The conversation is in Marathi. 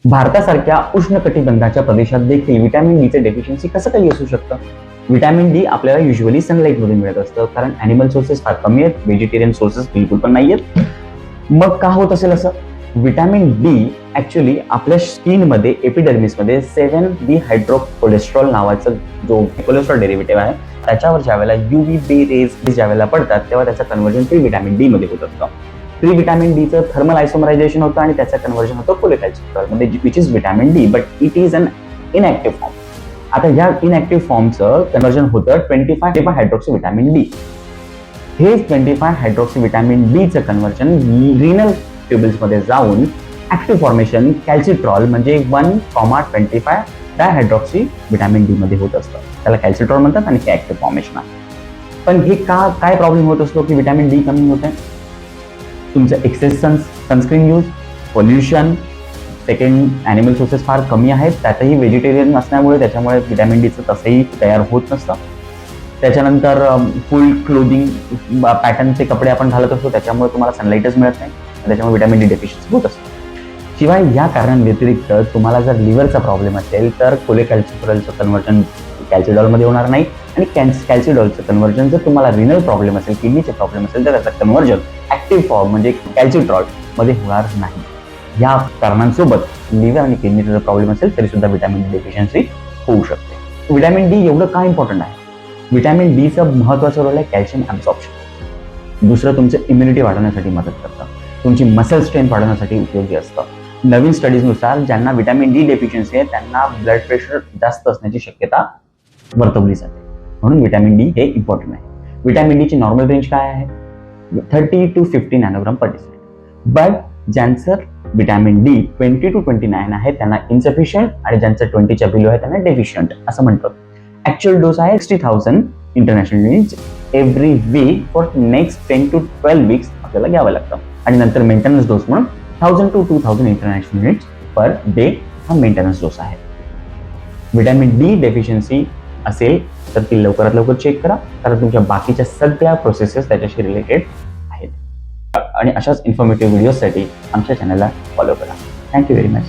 भारतासारख्या उष्णकटिबंधाच्या प्रदेशात देखील व्हिटॅमिन डीचे डेफिशियन्सी कसं काही असू शकतं? व्हिटॅमिन डी आपल्याला युजली सनलाईटमध्ये मिळत असतं, कारण अॅनिमल सोर्सेस फार कमी आहेत, व्हेजिटेरियन सोर्सेस बिलकुल पण नाही आहेत. मग का होत असेल असं? व्हिटॅमिन डी ऍक्च्युली आपल्या स्किनमध्ये एपिडर्मिसमध्ये 7 हायड्रो कोलेस्ट्रॉल नावाचा जो कोलेस्ट्रॉल डेरिव्हेटिव्ह आहे, त्याच्यावर ज्यावेळेला युव्ही बी रेज ज्यावेळेला पडतात तेव्हा त्याचं कन्व्हर्जन फ्री व्हिटॅमिन डी मध्ये होत असतं. फ्री व्हिटॅमिन डीचं थर्मल आयसोमरायझेशन होतं आणि त्याचं कन्व्हर्जन होतं कोलेकॅल्सिफेरॉल मध्ये, which is vitamin D, but it is an inactive form. आता या इनॅक्टिव्ह फॉर्मचं कन्व्हर्जन होतं 25 हायड्रोक्सी व्हिटॅमिन डी. हे 25 हायड्रोक्सी व्हिटॅमिन डीचं कन्व्हर्जन रिनल ट्युबल्स मध्ये जाऊन ऍक्टिव्ह फॉर्मेशन कॅल्सिट्रॉल म्हणजे 1,25 डायहायड्रॉक्सी व्हिटॅमिन डी मध्ये होत असतं. त्याला कॅल्सिट्रॉल म्हणतात आणि हे ऍक्टिव्ह फॉर्मेशन आहे. पण हे काय प्रॉब्लेम होत असतो की व्हिटॅमिन डी कमी होत आहे? तुमचं excess sunscreen use, pollution, second animal sources फार कमी आहेत, त्यातही व्हेजिटेरियन असल्यामुळे त्याच्यामुळे व्हिटॅमिन डीचं तसंही तयार होत नसतं. त्याच्यानंतर फुल क्लोदिंग पॅटर्नचे कपडे आपण घालत असतो, त्याच्यामुळे तुम्हाला सनलाईटच मिळत नाही, त्याच्यामुळे व्हिटॅमिन डी डेफिशियन्सी होत असतं. शिवाय या कारणांव्यतिरिक्त तुम्हाला जर लिव्हरचा प्रॉब्लेम असेल तर कोलेकॅल्सिफेरॉलचं कन्व्हर्जन कॅल्सिडॉलमध्ये होणार नाही, आणि कॅल्सिडॉलचं कन्व्हर्जन जर तुम्हाला रिनल प्रॉब्लेम असेल, किडनीचे प्रॉब्लेम असेल, तर त्याचं कन्व्हर्जन ऍक्टिव्ह फॉर्म म्हणजे कॅल्सिट्रॉल मध्ये होणार नाही. या कारणांसोबत लिव्हर आणि किडनीचा जर प्रॉब्लेम असेल तरी सुद्धा व्हिटॅमिन डी डेफिशियन्सी होऊ शकते. व्हिटॅमिन डी एवढं का इम्पॉर्टंट आहे? व्हिटॅमिन डीचं महत्त्वाचं रोल आहे कॅल्शियम ॲब्सॉर्प्शन. दुसरं तुमचं इम्युनिटी वाढवण्यासाठी मदत करतं, तुमची मसल स्ट्रेंथ वाढवण्यासाठी उपयोगी असतं. नवीन स्टडीजनुसार ज्यांना व्हिटॅमिन डी डेफिशियन्सी आहे त्यांना ब्लड प्रेशर जास्त असण्याची शक्यता वर्तवली जाते. म्हणून व्हिटॅमिन डी हे इम्पॉर्टंट आहे. व्हिटॅमिन डीची नॉर्मल रेंज काय आहे? 30 to 50 नॅनोग्राम पर डेसिलिटर. बट ज्यांचं व्हिटॅमिन डी 20 to 29 आहे त्यांना इन्सफिशियंट, आणि ज्यांचं 20च्या बिलो आहे त्यांना डेफिशियंट असं म्हणतात. ऍक्च्युअल डोस आहे 60,000 international units every week for next 10 to 12 weeks आपल्याला घ्यावं लागतं, आणि नंतर मेंटेनन्स डोस म्हणून 1000 to 2000 international units per day हा मेंटेनन्स डोस आहे. व्हिटॅमिन डी डेफिशियन्सी असेल तर ती लवकरात लवकर चेक करा, कारण तुमच्या बाकीच्या सगळ्या प्रोसेसेस त्याच्याशी रिलेटेड आहेत. आणि अशाच इन्फॉर्मेटिव्ह व्हिडिओसाठी आमच्या चॅनलला फॉलो करा. Thank you very much.